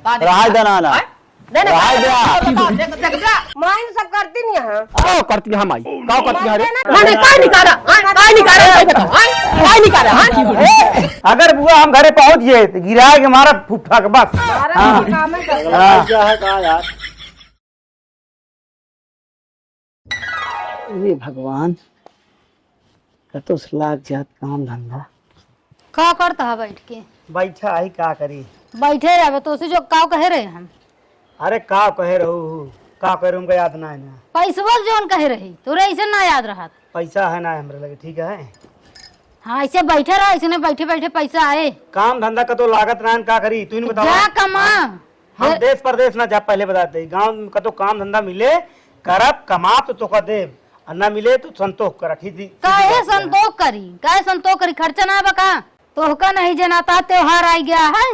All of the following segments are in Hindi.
रहा देना ना रहा दे माइन सब करती नहीं है ओ करती है माई का करती है रे नहीं काय निकाला काय निकाला काय बताओ काय निकाला अगर बुआ हम घरे पहुंच गए तो गिरा के मारा फुफा के बस हमारा काम है क्या है कहा यार ये भगवान कतो लाग जात काम धंधा का करता है बैठ के बैठा ही का करी बैठे रहे तो उसे जो काव कहे रहे हम अरे का कहे रहू का कहे हमको याद ना है ना पैसवा जोन कहे रही तोरे ऐसे ना याद रहा पैसा है ना हमरे लगे ठीक है हाँ ऐसे बैठे रहा ऐसे बैठे बैठे पैसा आए काम धंधा का तो लागत ना का करी तू बताओ जा कमा हम देश परदेश ना जा पहले बताते गांव का तो काम धंधा मिले करब कमा तो का दे और ना मिले तो संतोष कर रखी थी काहे संतोष करी काहे संतोष करी खर्चा ना बका तोहका नहीं जनाता त्योहार आ गया है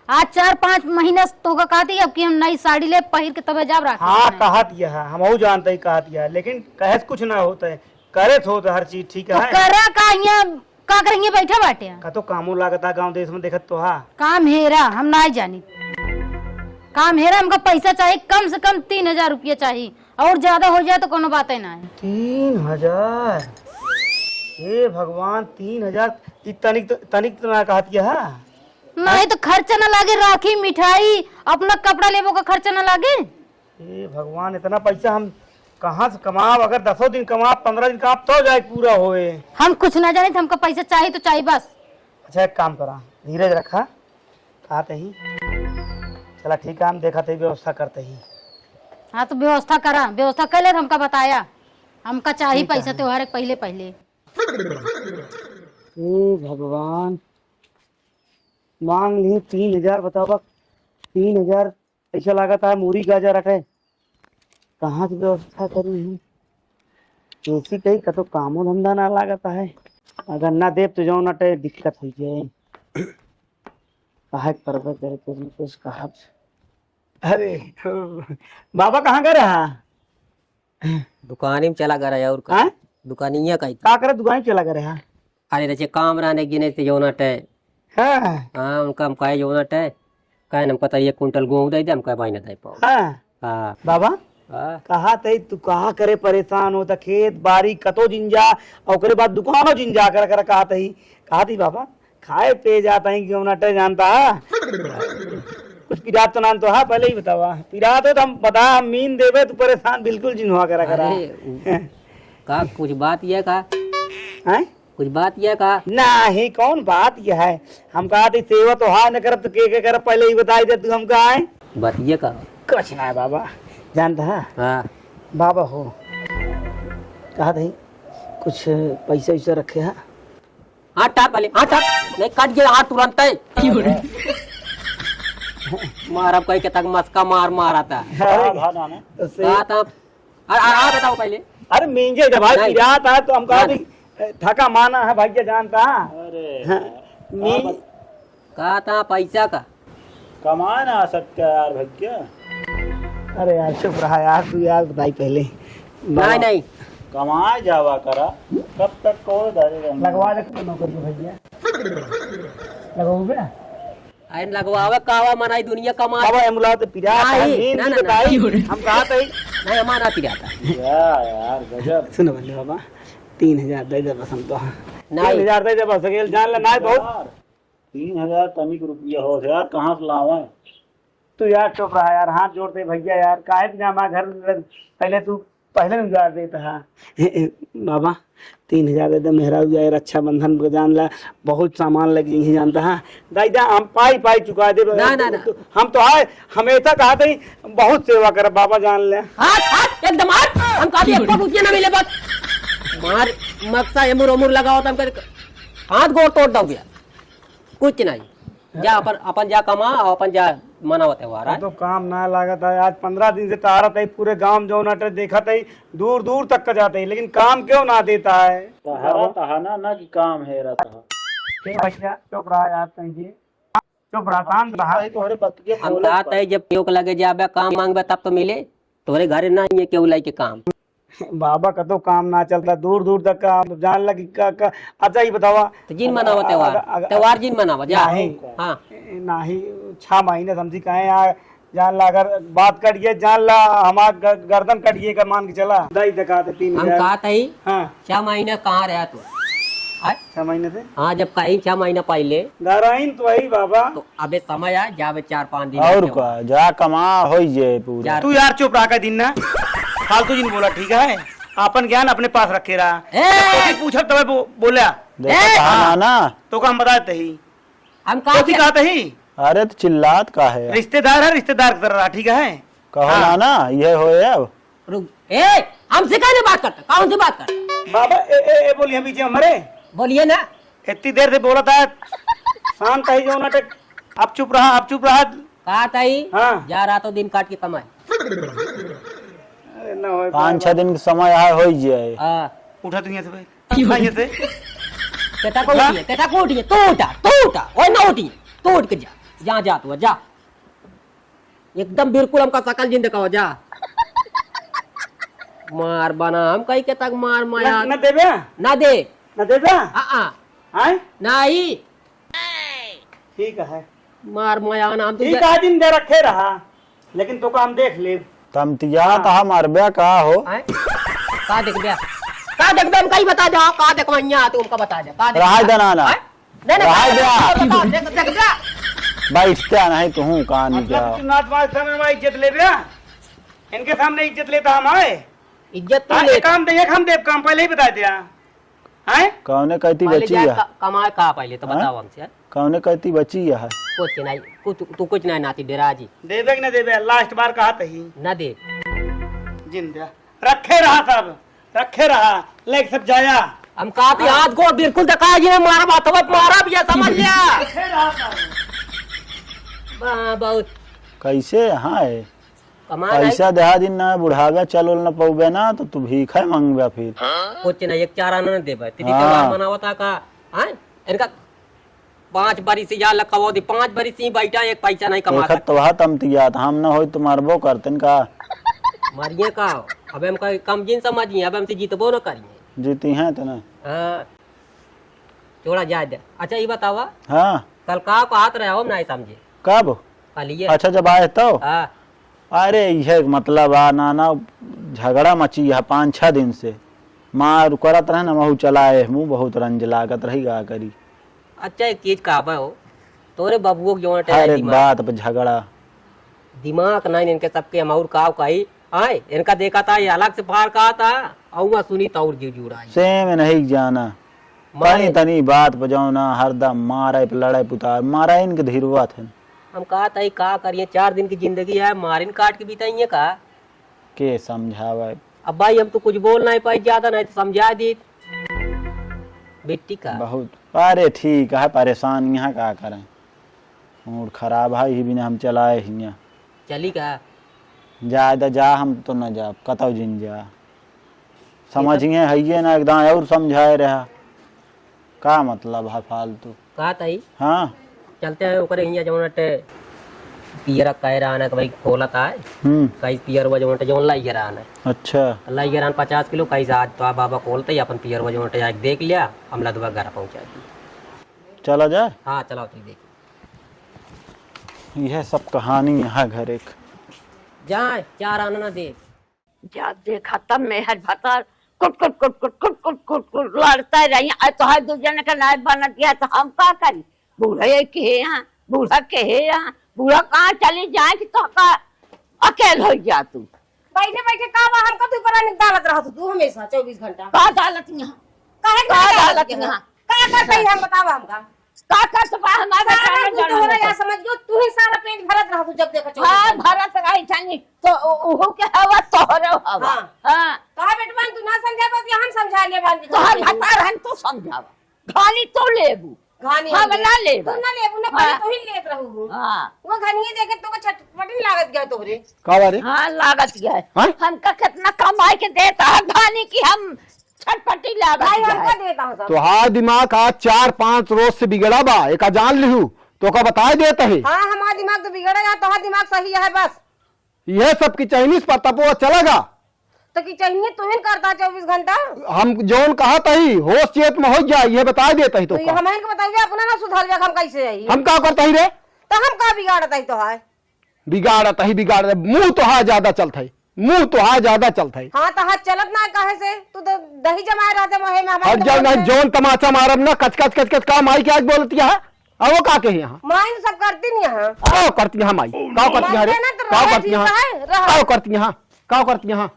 आज 4-5 महीना तो कहती अब कि हम नई साड़ी ले पहिर के तबे जाब रहा हाँ कहत यह है हम जानते ही कहत यह लेकिन कहे कुछ ना होता है करे तो हर चीज ठीक तो है करा का यहाँ का करेंगे बैठे बाटे का तो कामों लागत है गांव देश में देखत तो हा काम हेरा हम ना जानी काम हेरा हमका पैसा चाहिए कम से कम 3,000 रुपया चाहिए और ज्यादा हो जाए तो कोनो बात ही ना है 3,000 हे भगवान 3,000 तनिक तो ना कहत यह है नहीं तो खर्चा न लागे राखी मिठाई अपना कपड़ा लेबो का खर्चा न लागे हे भगवान इतना पैसा हम कहाँ से कमाब अगर 10 दिन कमाब 15 दिन कमाब तो जाए पूरा होए हम कुछ ना जाने हमका पैसा चाहिए तो चाहिए बस अच्छा एक काम करा धीरज रखा कहते ही चला ठीक है हम देखा थे व्यवस्था करते ही हाँ तो व्यवस्था करा व्यवस्था कर ले हमका बताया हमका चाहिए पैसा त्योहार पहले पहले हे भगवान मांग ली 3,000 बताओ 3,000 पैसा लागत है मूरी गाजर रखे कहाँ से व्यवस्था करी हूँ ऐसी कही का तो कामो धंधा ना लागत है अगर ना देव तो जाओ ना दिक्कत हो जाए कहा करबे करे कुछ कहा अरे बाबा कहाँ गए रहा दुकानी में चला गया और हाँ? दुकानिया का का करे दुकान चला गए रहा अरे रचे काम रहने गिने से जो नट है हाँ हाँ उनका हम कहे जो नट है कहे हम पता 1 कुंटल गेहूं दे दे हम कहे भाई ना दे पाओ हाँ हाँ बाबा हाँ कहा तई तू कहा करे परेशान होता खेत बाड़ी कतो जिंजा और ओकरे बाद दुकानों जिंजा कर कहा थी बाबा खाए पे जाता है क्यों नटे जानता कुछ पिरात तो नाम तो हाँ पहले ही बतावा पिरात हो तो हम बता हम मीन देवे तू परेशान बिल्कुल जिन्हों करा का कुछ बात ये का हैं कुछ बात ये का नहीं कौन बात यह है हम कहा थी सेवा तो हाँ न कर तो के कर पहले ही बताई दे तू हम कहा है बात ये का कुछ ना है बाबा जानता है हाँ बाबा हो कहा थी कुछ पैसे वैसे रखे हैं हाँ टाप वाले हाँ टाप नहीं कट गया हाथ तुरंत है मार अब कहीं के तक मस्का मारा था बताओ पहले अरे मींजे जब भाई पिरात है तो हम कहा थी थका माना है भाई जानता कहा था पैसा का कमा ना सकता यार भैया अरे यार चुप रहा यार तू यार बताई पहले नहीं नहीं कमा जावा करा कब तक को लगवा दे नौकरी भैया लगवाओगे अरे लगवावे कावा मनाई दुनिया कमा बाबा एमुला तो पिरात है नींद नहीं बताई हम कहा था नहीं हमारा पिराता यार गजब सुनो बल्ले बाबा 3,000 दे दे बस हम तो नहीं 3,000 दे दे बस अकेले जान ले ना बहुत 3,000 तनिक रुपया हो यार कहाँ से लावा तू यार चुप रहा यार हाथ जोड़ते भैया यार काहे हमारा घर पहले तू पहले उजाड़ देता है बाबा 3,000 दे दे मेहरा जाए रक्षा बंधन को जान ला बहुत सामान लग जाएंगे जानता है दादा हम पाई चुका दे ना ना ना हम तो आए हमेशा कहा था बहुत सेवा कर बाबा जान ले हाथ एकदम हाथ हम कहा एक रुपया ना मिले बस मार मक्सा एमुर लगाओ तो हम हाथ गोड़ तोड़ दो गया कुछ नहीं जा अपन जा कमा और अपन जा मनाओ त्योहार तो काम ना लागत है आज 15 दिन से तारत है पूरे गांव जो नट देखा था दूर दूर तक का जाते है लेकिन काम क्यों ना देता है तहाना ना कि काम है रहा भैया चुप रहा यार चुप रहा शांत रहा तोहरे बतिया हम कहते है जब क्यों लगे जाबे काम मांगबे तब तो मिले तोरे घरे नहीं है क्यों लाई के काम बाबा का तो काम ना चलता, दूर दूर तक का जान लगी का। अच्छा ही बतावा तो जिन मनावा त्योहार, त्योहार जिन मनावा जा। नहीं हाँ नहीं 6 महीने समझी कहे यार, जान ला अगर बात कटिए जान ला हमारा गर्दन कटिए का मान के चला दही दिखाते 3 हम हजार। कहा था हाँ 6 महीने कहाँ रहा तू? 6 महीने से हाँ जब कहीं 6 महीने पहले दाराइन तो वही बाबा। तो अबे समय आ जावे 4-5 दिन और के का जा कमा हो जे पूरा। यार। तू यार चुप रहा का दिन ना, फालतू दिन बोला ठीक है, अपन ज्ञान अपने पास रखे रहा। ए! पूछा तो बोला देखा कहा ना तो का हम बताते ही हम तो कहा कहते ही अरे तो चिल्लात का है रिश्तेदार है, रिश्तेदार की तरह ठीक है। कहो हाँ। ना ये हो अब रुक ए हमसे कहाँ से बात करता, कौन से बात कर? बाबा ए बोलिए पीछे हमारे बोलिए ना। इतनी देर से बोला था शांत है जो नाटक। अब चुप रहा, अब चुप रहा। कहा था हाँ। जा रहा तो दिन काट के कमाए। अरे ना होए 5-6 दिन के समय है हो जाए। हाँ उठा तू यहाँ से भाई, उठा यहाँ से। तेटा को उठिए, तेटा को उठिए, तू उठा ओए ना उठिए, तू उठ के जा जा तू जा एकदम बिल्कुल हमका सकल जिंद का हो जा। मार बना हम कहीं के तक मार माया न देबे ना दे न देबे हाँ नहीं ठीक है, मार माया ना हम ठीक है दिन दे रखे रहा, लेकिन तो काम देख ले। तम तिया कहा मरबे का हो का देख बे, का देख बे हम कहीं बता दो, का देख वहीं तुमका बता दे का देख रहा देना ना रहा दे देख देख बे बैठते नहीं तू कहा नहीं क्या नाथ मार सामने हमारी इज्जत ले बे, इनके सामने इज्जत लेता हम आए। इज्जत तो हाँ, ले ये काम दे, हम देव काम पहले ही बता दिया है। कौने कहती पहले बची जा है कमाए का पहले तो बताओ हमसे। कौने कहती बची है कुछ नहीं तू कुछ नहीं नाती डेरा जी देबे कि न देबे, लास्ट बार कहा ही न दे जिंदा रखे रहा, सब रखे रहा, लेक सब जाया हम कहा थे हाथ को बिल्कुल दिखाया जी ने मारा बात हो मारा भी है, समझ लिया। रखे रहा सब। बहुत कैसे हाँ है कमा पैसा देहा दिन ना बुढ़ावे चलो न पौबे ना तो तू भीख है मंगबे फिर कुछ नहीं, एक 4 आना न देबे तिथि हाँ। त्योहार मनावता का हाँ इनका 5 बरी से या लखवा दी 5 बरी से बैठा एक पैसा नहीं कमा देखत तो वह तम तिया हम न हो तो मारबो करतन का मरिए का अब हम कम जिन समझिए, अब हमसे जीतबो न करिए। जीती हैं तो ना हाँ थोड़ा जाए दे। अच्छा ये बतावा हाँ कल का को हाथ रहे हो नहीं समझे कब कल ये अच्छा जब आए तो हाँ अरे यह मतलब आ नाना झगड़ा मची है 5-6 दिन से मार करत रहे न महू चलाए मुँह बहुत रंज लागत रही गा करी। अच्छा एक चीज कहा हो तोरे बबुओ के जोन हर एक बात पे झगड़ा दिमाग नहीं इनके सबके अमौर काव कही आए इनका देखा था ये अलग से फार कहा था और सुनी तो और जुड़ा सेम नहीं जाना तनी तनी बात बजाओ ना हरदम मारे पे लड़ाई पुता मारा इनके धीरवा थे। हम कहा था का करिए 4 दिन की जिंदगी है मारिन काट के बिताइए का के समझावे अब भाई हम तो कुछ बोल नहीं पाई ज्यादा नहीं तो समझा दी बेटी का बहुत। अरे ठीक है परेशान यहाँ का करें मूड खराब है ही बिना हम चलाए हियाँ चली का जा जा हम तो न जा कतौ जिन जा समझिए है ना एकदम और समझाए रहा का मतलब है फालतू कहा था हाँ चलते हैं ऊपर यहाँ जो पियर कह रहा है भाई खोला था कई पियर वो जो लाई रहा है अच्छा लाई रहा 50 किलो कई आज तो बाबा खोलते ही अपन पियर वो देख लिया हम लदवा घर पहुंचा दी। चला जाए हाँ चलाओ तुम देख यह सब कहानी यहाँ घर एक जाए 4 आना ना दे जा देखा तब मेहर भतर कुट कुट कुट कुट कुट कुट कुट कुट लड़ता रही तो हर दूसरे का नायब बना दिया तो हम क्या करी। बूढ़ा के यहाँ बूढ़ा के यहाँ बूढ़ा कहाँ चली जाए कि तो का अकेल हो जा तू बैठे बैठे का हमका तू पर डालत रहा तू हमेशा 24 घंटा का डालत यहाँ काहे का डालत डालत यहाँ यहाँ का करते हम बतावा हमका का कर तो हमारा सारा तू तो हो या समझ जो तू ही सारा पेट भरत रहा तू जब देखा 24 हाँ घंटा। भरत रही छनी तो उहो के हवा तोहरे हवा हाँ। हाँ कहा बेटवा तू ना समझा पाती हम समझा ले बांधी तो हर भता रहन तो समझावा घानी तो लेबू घानी हम ना लेबा तू ना लेबू ना पहले हाँ। तू ही लेत रहू हाँ वो घनिए देखे तो छटपटी लागत गया तोहरे का बारे हाँ लागत गया हाँ? हमका कितना कमाई के देता है घानी की हम छटपटी लागत भाई गया हमका देता हूं सब तो हाँ दिमाग आज 4-5 रोज से बिगड़ा बा एक जान लिहू तो का बताए देता है हां हमारा दिमाग तो बिगड़ेगा तो दिमाग सही है बस यह सब की चाइनीज पर तपो चलेगा तो की चाहिए तू ही करता 24 घंटा। हम जोन कहा तही होश चेत में हो जाए ये बता देता ही तो तो हम इनके बताइए अपना ना सुधार जा हम कैसे आई हम का करता ही रे तो हम का बिगाड़ता ही तो है। बिगाड़ता ही बिगाड़ मुंह तो हा ज्यादा चलता है मुंह तो हा ज्यादा चलता है। हाँ तो हाथ चलत ना कहे से तू तो दही जमाए रहते मोहे में और जब नहीं जोन तमाचा मारब ना कच कच कच कच का माई क्या बोलती है अब वो का कही यहाँ माइन सब करती नहीं यहाँ का करती यहाँ माई का करती यहाँ रे का करती यहाँ का करती यहाँ का करती यहाँ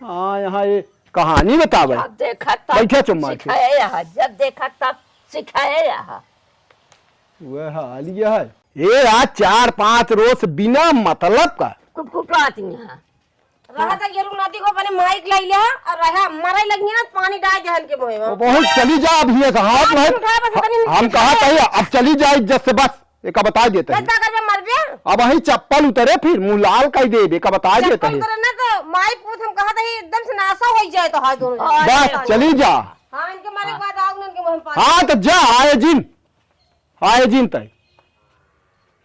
हाँ यहाँ ये कहानी बतावे जब देखा तब बैठे चुम्मा के सिखाया यहाँ, जब देखा तब सिखाया यहाँ। वह हाल ये है ये आज 4-5 रोज बिना मतलब का कुटकुटाती यहाँ। रहा था ये नदी को अपने माइक लाई लिया और रहा मरे लगी ना पानी डाल जहन के मोहे में बहुत चली जा अभी ये हाथ में हम कहा चाहिए अब चली जाए इज्जत से बस एक बता देते हैं कर मर गया अब वही चप्पल उतरे फिर मुंह लाल कह दे एक बता देते हैं ना तो माइक पूछ हम कहा था एकदम से नासा हो जाए तो हाथ दोनों बस चली जा हाँ इनके मारे के बाद आओ इनके मुंह में पानी हाँ तो जा आए जिन तय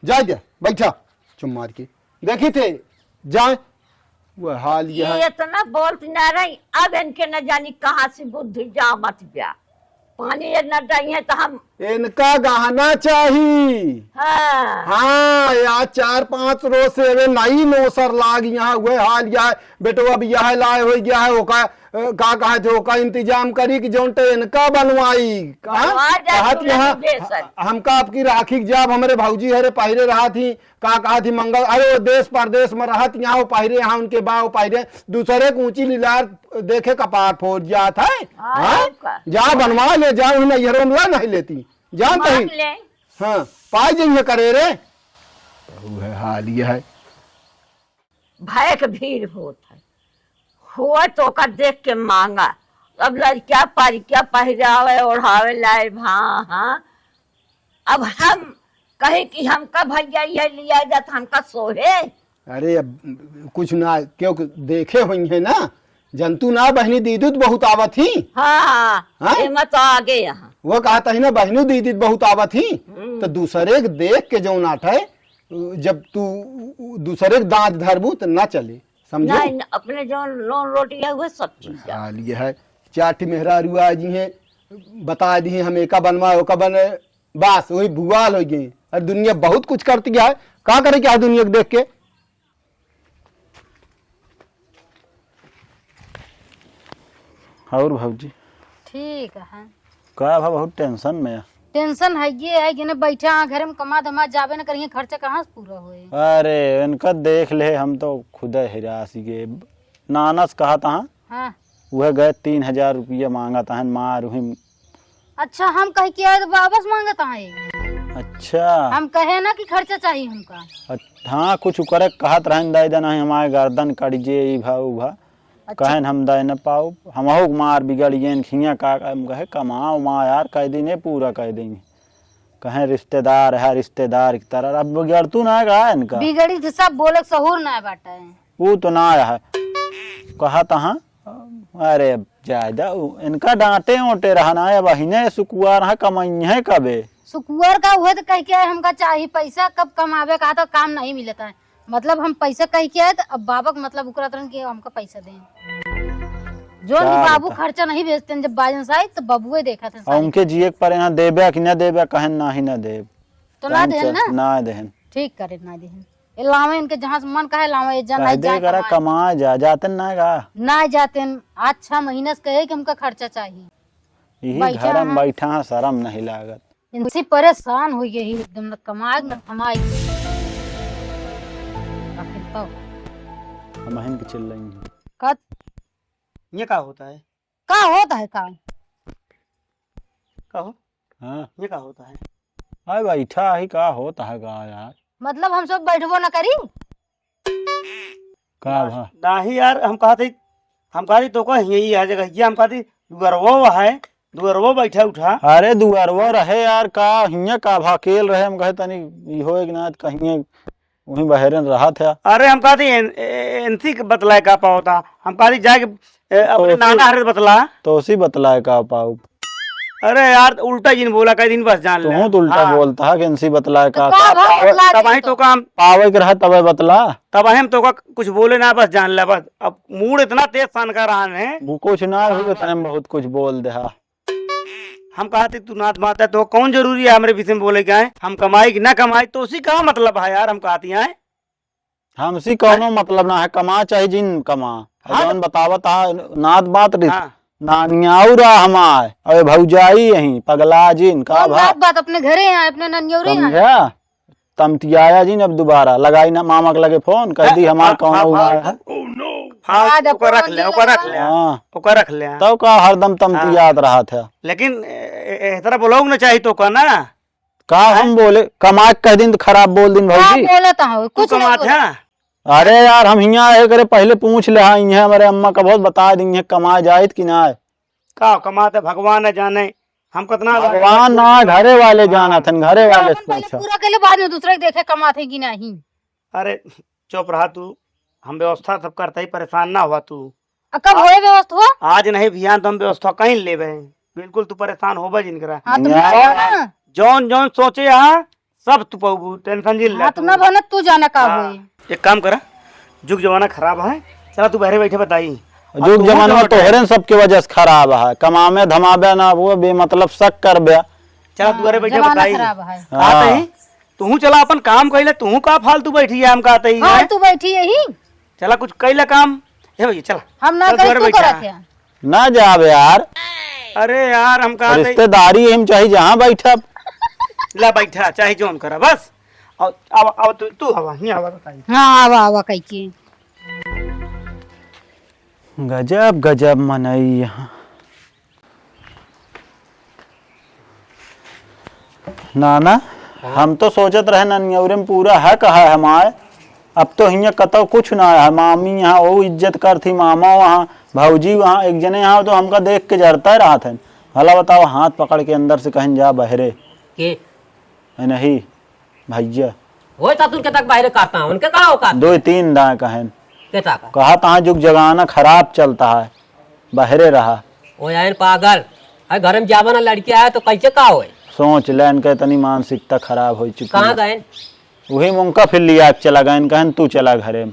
जा जा बैठा चुम मार के देखी थे जाए वो हाल ये है इतना बोलती ना रही, अब इनके न जानी कहाँ से बुद्धि जा मत गया। पानी ये न चाहिए तो हम इनका गहना चाहिए हाँ हाँ यार 4-5 रोज से वे नई नौसर लाग यहाँ हुए हाल या बेटो अब यह लाए हो गया है ओका का कहा जो का इंतजाम करी कि जो इनका बनवाई कहा यहाँ हमका आपकी राखी जब हमारे भाऊजी हरे पहरे रहा थी कहा थी मंगल अरे देश परदेश में रहा यहाँ वो पहरे यहाँ उनके बाव पहरे दूसरे को ऊंची लीलार देखे कपार फोड़ जात है जा बनवा ले जा नैहरों में नहीं लेती जानते ही हाँ पाई जाइए करे रे हाल ये है भय के भीड़ होत है हुआ तो का देख के मांगा। अब लड़किया परिकिया पहरावे ओढ़ावे लाए हाँ हाँ अब हम कहे कि हमका भैया ये लिया जात हमका सोहे। अरे अब कुछ ना क्योंकि देखे हुई है ना जंतु ना बहनी दीदी बहुत आवत थी हाँ हाँ? तो आगे यहाँ वो कहता है ना बहनों दीदी बहुत आवत थी तो दूसरे के देख के जो नाट है जब तू दूसरे के दांत धरबू तो ना चले समझो नहीं अपने जो लोन रोटी है वो सब चीज हाल ये है चाट मेहरा रुआ जी है बता दी हम एका बनवा ओका बने बस वही भुआल हो गई और दुनिया बहुत कुछ करती है क्या करे क्या दुनिया को देख के और भाजी ठीक है का भा बहुत टेंशन में है। टेंशन है ये है कि ना बैठे घर में कमा धमा जावे ना करिए खर्चा कहाँ से पूरा होए। अरे इनका देख ले हम तो खुद हिरासी के नानस कहा था हाँ वह गए 3,000 रुपया मांगा था मार वही। अच्छा हम कहे किया तो वापस मांगता है। अच्छा हम कहे ना कि खर्चा चाहिए हमका। हाँ कुछ करे कहत रहन दे देना हमारे गर्दन कड़िजे ई भा उ भा कहन हम दे न पाऊ हम मार बिगड़िए खिया का कहे कमाओ माँ यार कह दिन पूरा कह देंगे कहे रिश्तेदार है रिश्तेदार की तरह अब बिगड़ तू ना गा इनका बिगड़ी तो सब बोले सहूर ना बाटा है वो तो ना है कहा था अरे ज्यादा इनका डांटे ओटे रहना है बहिने सुकुआ रहा कमाई है कबे सुकुआर का हुआ तो कह के हमका चाहिए पैसा कब कमावे का तो काम नहीं मिलता है मतलब हम पैसा कह के आए तो अब बाबा मतलब उकरा तरन के हमका पैसा दें जो बाबू खर्चा नहीं भेजते जब बाजन से आए तो बबुए देखा था उनके जिए पर यहाँ देबे कि न देबे कहन ना ही न देब तो ना देन ना देहन ठीक करे ना देहन लावे इनके जहाँ से मन कहे लावे जाना जाए कमा जा जाते ना गा ना जाते आज 6 महीने से कहे कि हमका खर्चा चाहिए यही घर में बैठा शर्म नहीं लागत इनसे परेशान हो गई एकदम न कमाए न कमाए हम हन के चल रही हैं का ये क्या होता है काम का हो हाँ ये क्या होता है अरे बैठा ही का होता है गा यार मतलब हम सब बैठबो न करी का भा नहीं यार हम कहा थी तो यही है जगह ये हम कहा थी दुगरवो है दुगरवो बैठा उठा अरे दुगरवो रहे यार का हिया का भाकेल रहे हम कहे तनी इहो एक ना कहीं वहीं बहरन रहा था अरे हम कहा थी एनसी के बतलाए का पाओता हम कहा थी जाके अपने नाना हरे बतला तो उसी बतलाए का पाऊ अरे यार उल्टा जिन बोला कई दिन बस जान ले तू तो उल्टा बोलता है कि इनसी बतला का का भाव बतला तब दी ही तो काम पावे के रहा तब बतला तब हम तो का कुछ बोले ना बस जान ले बस अब मूड इतना तेज सन कर रहा है वो कुछ ना हुए तने में बहुत कुछ बोल दे हा। हम कहा थे तू नाथ माता तो कौन जरूरी है हमारे विषय में बोले क्या है हम कमाई कि ना कमाई तो उसी का मतलब है यार हम कहती हैं हमसी कौनो मतलब ना है कमा चाहे जिन कमा जौन बतावत है नाथ बात री हाँ नानियाऊ रहा हमार अरे भौजाई यही पगला जिन का भा बात अपने घरे हैं अपने ननियोरे हैं समझा तमतियाया जी अब दोबारा लगाई ना मामा के लगे फोन कह दी हमार कौन हुआ है हाँ आज ओकर रख ले ओकर रख ले हाँ ओकर रख ले तब का हरदम तमतियात रहा था लेकिन तरह बोलोग ना चाहिए तो का ना का हम बोले कमा के कह दिन तो खराब बोल दिन क्या भौजी बोला था तू कुछ नहीं कमात बोला। है अरे यार हम यहाँ आए करे पहले पूछ ले हाँ यहाँ हमारे अम्मा का बहुत बता देंगे कमा जाए कि ना आए का कमाते भगवान है जाने हम कितना भगवान ना घरे वाले जाना था घरे वाले अपन से पहले पूछा पूरा के बाद में दूसरे के देखे कमाते कि नहीं। अरे चुप रहा तू हम व्यवस्था सब करते ही परेशान ना हुआ तू कब होए व्यवस्था हुआ? आज नहीं भियान तो हम व्यवस्था कहीं ले बिल्कुल तू परेशान होबा जिनकरा हाँ तुम यार, जौन जौन सोचे यहाँ सब तू पाऊ टेंशन जिल हाँ तुम ना बना तू जाना का होए। एक काम करा जुग जमाना खराब है चला तू बहरे बैठे बताई जुग जमाना में तोहरे सबके वजह से खराब है कमामे धमाबे ना वो बेमतलब शक कर बे चला तू बहरे बैठे जमाना बताई खराब है। आते ही तू चला अपन काम कइले तू का फालतू बैठी है हम कहते ही हाँ तू बैठी यही चला कुछ कइले काम हे भैया चला हम ना चल करे तू तू बैठा। करत है। ना जाबे यार अरे यार हम कहते रिश्तेदारी हम चाहिए जहाँ बैठा ला बैठा चाहे जोन करा बस अब तू हवा ही हवा बताई हाँ आवा आवा कह के गजब गजब मनई यहाँ नाना हम तो सोचत रहे ननियौरे में पूरा है कहा है हमारे अब तो हियाँ कतो कुछ ना है मामी यहाँ वो इज्जत कर थी मामा वहाँ भौजी वहाँ एक जने यहाँ तो हमका देख के जरता रहा था भला बताओ हाथ पकड़ के अंदर से कहीं जा बहरे के नहीं भैया वो तक तक बाहर काटता हूं उनके का औकात दो तीन दाएं कहें के ताका कहा तहाँ जुग जगाना खराब चलता है बहरे रहा ओ यार पागल अरे घर में जावा ना लड़की आया तो कैसे का होए सोच लेन के तनी मानसिकता खराब हो चुकी कहाँ है। गए वही मुंका फिर लिया के चला गए कहन तू चला घरे में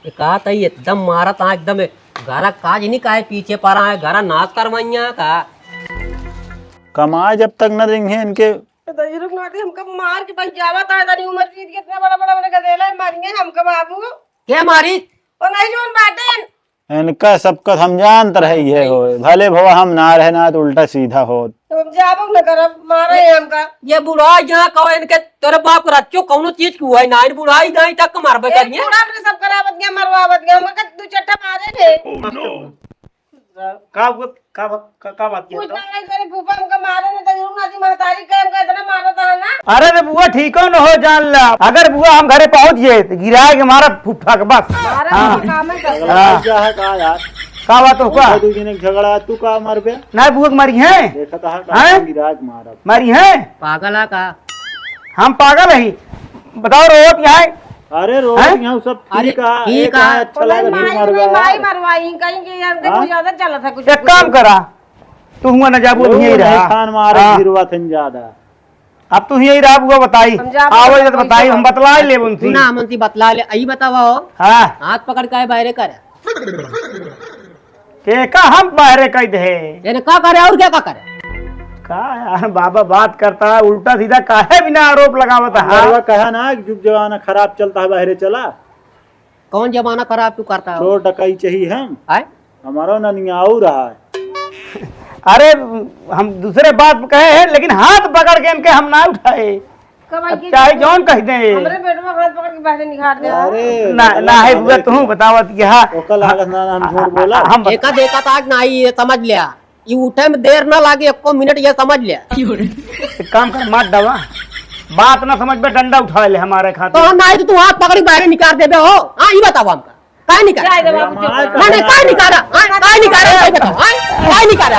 ये कहा था एकदम मारा था एकदम घरा काज नहीं का है पीछे पड़ा है घरा नाच करवाइया का कमाए जब तक न देंगे इनके रुक नाती हमको मार के बच जावा था तनी उम्र चीज कितना बड़ा बड़ा बड़ा गदेला मारेंगे हमको बाबू क्या मारी और नहीं जोन बाटे इनका सबका हम जानत रही है हो भले भवा हम ना रहना तो उल्टा सीधा हो तुम जाबो न करब मारे हमका ये बुढ़ाई जहाँ कहो इनके तेरे बाप रच्चो कौनो चीज की हुआ है ना बुढ़ाई गई तक मारबे एक करिए बूढ़ा अपने सब करावत गया मरवावत गया हमका दो चट्टा मारे थे का बात किया कुछ नहीं करे फूफा हमका मारे ने तो जरूर नाती महतारी के हमका इतना मारा था ना अरे रे बुआ ठीक हो न हो जान ला अगर बुआ हम घरे पहुंच गए तो गिरा के मारा फुफा के बस मारा हाँ। तो काम है कर हाँ। क्या है कहा यार का बात हो का दू जने झगड़ा तू का मर बे ना बुआ के मारी है देखा था हैं? गिराज मारा मारी है पागल है का हम पागल है बताओ रोट यहाँ है? अरे रोज हैं? यहाँ सब अरे, ठीक है ठीक एक है। है, अच्छा लगा फिर मर माई गया मरवाई कहीं के यार कुछ ज्यादा चला था कुछ एक काम करा तू हुआ न जाबू तू यही रहा खान मारे हाँ। गिरवा थन ज्यादा अब तू यही रहा बुआ बताई हम जाबू आवो तो तो बताई हम बतला ले उनसे तू ना मंती बतला ले आई बतावा हो हाँ हाथ पकड़ के बाहर करे के का हम बाहरे कह दे यानी का करे और क्या का करे का यार बाबा बात करता है उल्टा सीधा काहे बिना आरोप लगावत है मरवा कहा ना कि जुग जमाना खराब चलता है बहरे चला कौन जमाना खराब तू करता है चोर डकई चाहिए हम आय हमारा ननियाऊ रहा है अरे हम दूसरे बात कहे हैं लेकिन हाथ पकड़ के इनके हम ना उठाए अब चाहे जौन कह दे हमरे पेट में हाथ पकड़ के बाहर निकाल दे अरे ना है बुआ तू बतावत कि हाँ ओकल लागत ना हम झूठ बोला हम देखा देखा था कि नहीं ये समझ लिया ये उठे में देर ना लागे एको मिनट ये समझ लिया एक काम कर मार दवा बात ना समझ में डंडा उठा ले हमारे तो खाते हम नहीं तो तू हाथ पकड़ के बाहर निकाल देबे हो हाँ ये बताओ हमका काय निकाल जाए दे बाबू चुप नहीं नहीं काय निकाला काय निकाला काय बताओ काय निकाला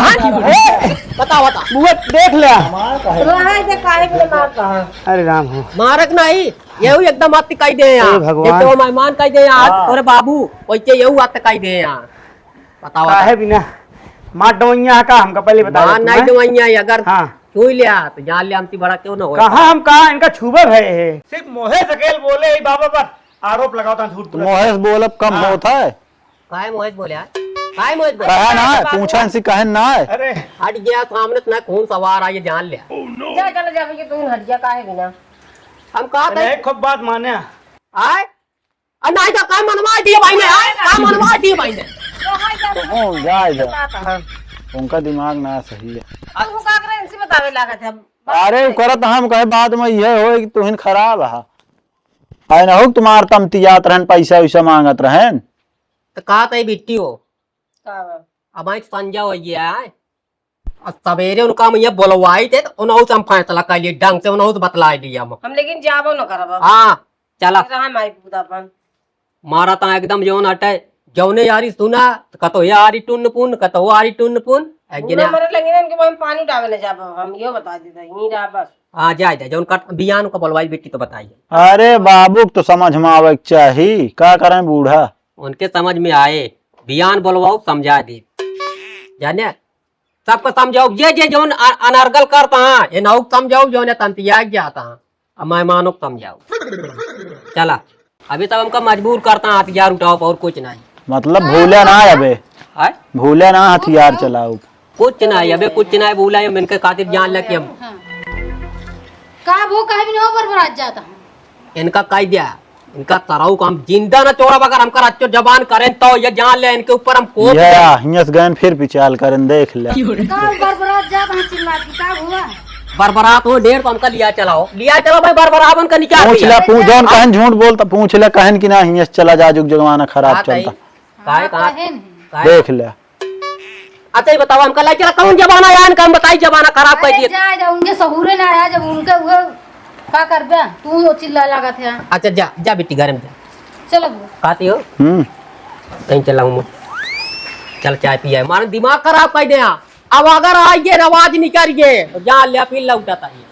बताओ बताओ बुआ देख लिया रहा है काहे के मारता है अरे राम हो मारक नहीं ये एकदम आती कही दे यहाँ हे भगवान। एक तो मेहमान कही दे यहाँ अरे बाबू वैसे ये आते कही दे यहाँ बताओ काहे बिना माँ डोइया का हमका पहले बता मान दे नहीं तुम्हें। दवाइयाँ अगर हाँ क्यों लिया तो जान लिया हमती बड़ा क्यों ना हो कहाँ हम कहा इनका छुबा है सिर्फ मोहे सकेल बोले ही बाबा पर आरोप लगाता झूठ तो मोहेश बोलब कम होता है काय मोहित बोले यार काय मोहित बोले कहे ना है पूछा इनसे कहे ना है अरे हट गया सामने तो ना खून सवार आ ये जान लिया जा चला जा कि तू हट जा काहे बिना हम कहा थे एक खूब बात माने आए नहीं तो काम मनवा दिए भाई ने आए काम मनवा दिए भाई ने तो हो जाए जा उनका दिमाग ना सही है तू का करे इनसे बतावे लागत है अरे करत हम कहे बाद में यह हो कि तुहिन खराब है है ना हो तुम्हार तमतियात रहन पैसा वैसा मांगत रहन तो कहा थे बिट्टी हो का अब आई संजय हो गया है और सवेरे उनका मैं ये बोलवाई थे तो उन्होंने से हम फैसला कर लिए ढंग से उन्होंने बतला दिया हम लेकिन जाबो न करब हाँ चला रहा माई पूदापन मारा था एकदम जौन हटे जौने यारी सुना तो कतो यारी टुन पुन कतो यारी टुन पुन बुरा मरे लगे ना इनके हम पानी डावे न जाबो हम यो बता देते ही रहा बस हाँ जाए जौन कट बियान को बोलवाई बेटी तो बताइए अरे बाबू तो समझ में आवे के चाहिए का करें बूढ़ा उनके समझ में आए बियान बोलवाओ समझा दे जाने सबको समझाओ ये जौन अनर्गल करता है ये नाउ समझाओ जौन तंतिया जाता है अब मेहमानों को समझाओ चला अभी तक हमका मजबूर करता है हथियार उठाओ और कुछ नहीं मतलब भूले ना है अबे है भूले ना हथियार चलाओ कुछ नहीं अबे कुछ नहीं भूला है इनके खातिर जान लग हम का वो कहे भी नहीं हो बर्बाद जाता हूँ इनका कह दिया इनका तराऊ का हम जिंदा न चोरा अगर हमका अच्छो जबान करें तो ये जान ले इनके ऊपर हम कोप ये हियस गन फिर पिचाल करें देख ले का बर्बाद जाता हूँ चिल्ला की का हुआ बरबरात हो डेढ़ तो हमका लिया चलाओ भाई बरबरात उनका निकाल पूछ ले पूछ जौन कहन झूठ बोलता पूछ ले कहन कि ना हियस चला जाजुक जमाना खराब चलता काय कहा कहे नहीं देख ले अच्छा ये बताओ हमका लाइक कौन जमाना आया इनका हम बताई जमाना खराब कर दिया जा जा उनके सहूरे ना आया जब उनके वो का कर दे तू वो चिल्ला लगा थे अच्छा जा जा बेटी घर में जा चलो खाती हो कहीं चलाऊं मैं चल चाय पिया मारे दिमाग खराब कर दे अब अगर आइए आवाज निकल गए तो जान लिया फिर लौटाता है